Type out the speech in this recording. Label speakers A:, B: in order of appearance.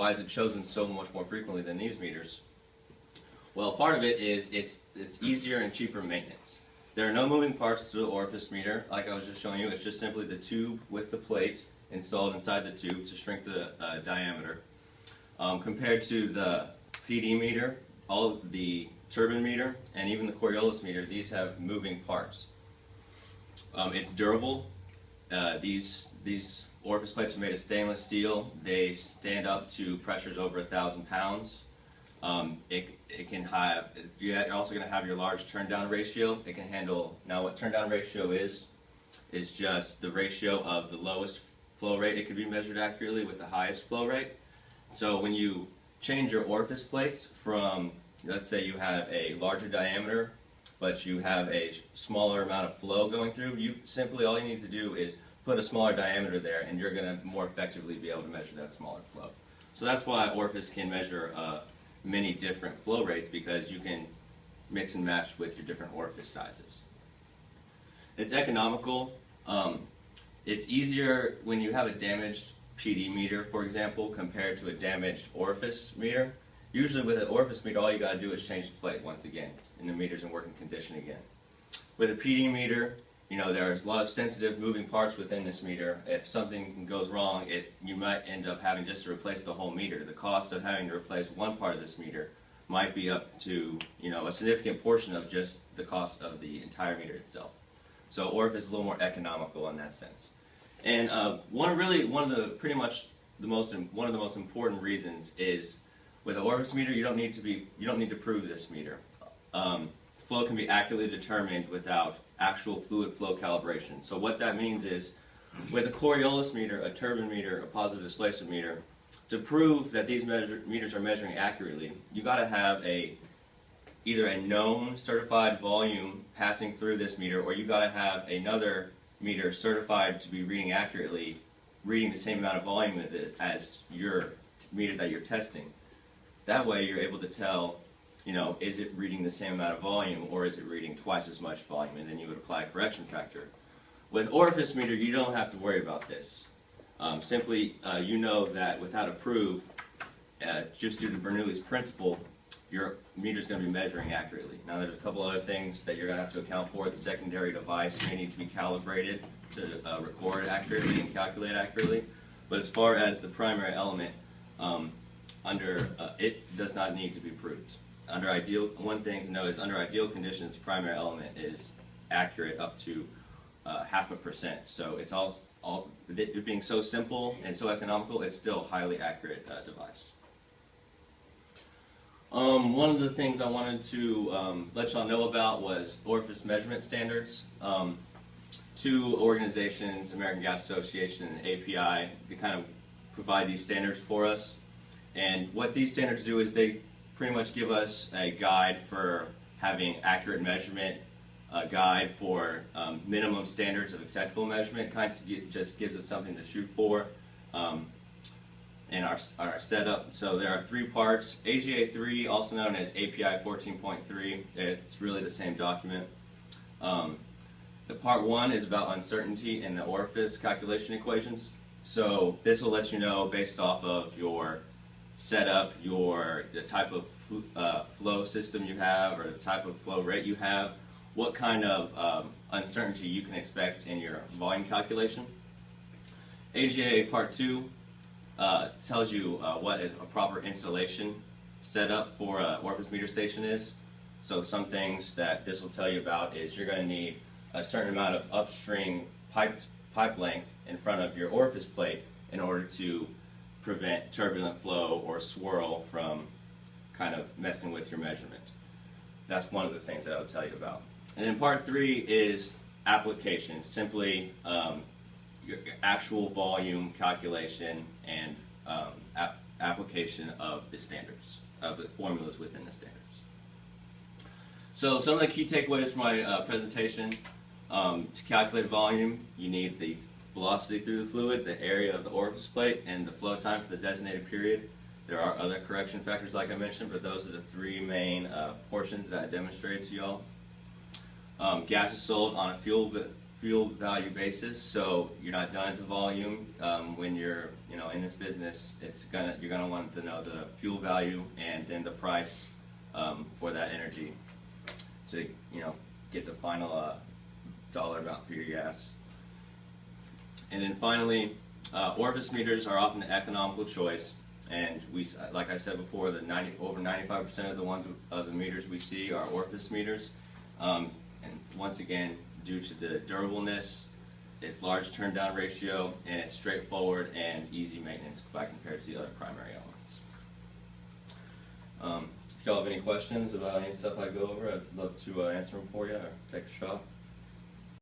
A: why is it chosen so much more frequently than these meters? Well, part of it is it's easier and cheaper maintenance. There are no moving parts to the orifice meter, like I was just showing you. It's just simply the tube with the plate installed inside the tube to shrink the diameter. Compared to the PD meter, all of the turbine meter, and even the Coriolis meter, these have moving parts. It's durable. These orifice plates are made of stainless steel. They stand up to pressures over 1,000 pounds. It can have, you're also going to have your large turn-down ratio. It can handle, now what turn-down ratio is just the ratio of the lowest flow rate it could be measured accurately with the highest flow rate. So when you change your orifice plates from, let's say you have a larger diameter, but you have a smaller amount of flow going through, you simply, all you need to do is put a smaller diameter there, and you're going to more effectively be able to measure that smaller flow. So that's why orifice can measure many different flow rates, because you can mix and match with your different orifice sizes. It's economical. It's easier when you have a damaged PD meter, for example, compared to a damaged orifice meter. Usually with an orifice meter, all you got to do is change the plate once again, and the meter's in working condition again. With a PD meter, you know, there's a lot of sensitive moving parts within this meter. If something goes wrong, you might end up having just to replace the whole meter. The cost of having to replace one part of this meter might be up to, you know, a significant portion of just the cost of the entire meter itself. So orifice is a little more economical in that sense. And one of the most important reasons is with an orifice meter, you don't need to prove this meter. Flow can be accurately determined without actual fluid flow calibration. So what that means is, with a Coriolis meter, a turbine meter, a positive displacement meter, to prove that these meters are measuring accurately, you got to have either a known certified volume passing through this meter, or you got to have another meter certified to be reading accurately, reading the same amount of volume as your meter that you're testing. That way you're able to tell, you know, is it reading the same amount of volume, or is it reading twice as much volume, and then you would apply a correction factor. With orifice meter, you don't have to worry about this. Simply, you know that without a proof, just due to Bernoulli's principle, your meter is going to be measuring accurately. Now there's a couple other things that you're going to have to account for. The secondary device may need to be calibrated to record accurately and calculate accurately. But as far as the primary element, it does not need to be proved. One thing to know is under ideal conditions, the primary element is accurate up to 0.5%. So it's it being so simple and so economical, it's still a highly accurate device. One of the things I wanted to let y'all know about was orifice measurement standards. Two organizations, American Gas Association and API, they kind of provide these standards for us. And what these standards do is they pretty much give us a guide for having accurate measurement, a guide for minimum standards of acceptable measurement, kind of just gives us something to shoot for in our setup. So there are 3 parts. AGA 3, also known as API 14.3, it's really the same document. The part 1 is about uncertainty in the orifice calculation equations. So this will let you know, based off of your setup, the type of flow system you have, or the type of flow rate you have, what kind of uncertainty you can expect in your volume calculation. AGA Part 2 tells you what a proper installation setup for an orifice meter station is. So some things that this will tell you about is you're going to need a certain amount of upstream pipe length in front of your orifice plate in order to prevent turbulent flow or swirl from kind of messing with your measurement. That's one of the things that I would tell you about. And then part 3 is application, simply your actual volume calculation and application of the standards, of the formulas within the standards. So some of the key takeaways from my presentation: to calculate volume, you need the velocity through the fluid, the area of the orifice plate, and the flow time for the designated period. There are other correction factors like I mentioned, but those are the 3 main portions that I demonstrated to y'all. Gas is sold on a fuel value basis, so you're not done at the volume when you're you know, in this business, you're gonna want to know the fuel value and then the price for that energy to, you know, get the final dollar amount for your gas. And then finally, orifice meters are often an economical choice, and like I said before, over 95% of the meters we see are orifice meters. And once again, due to the durableness, its large turn down ratio, and it's straightforward and easy maintenance by compared to the other primary elements. If y'all have any questions about any stuff I go over, I'd love to answer them for you or take a shot.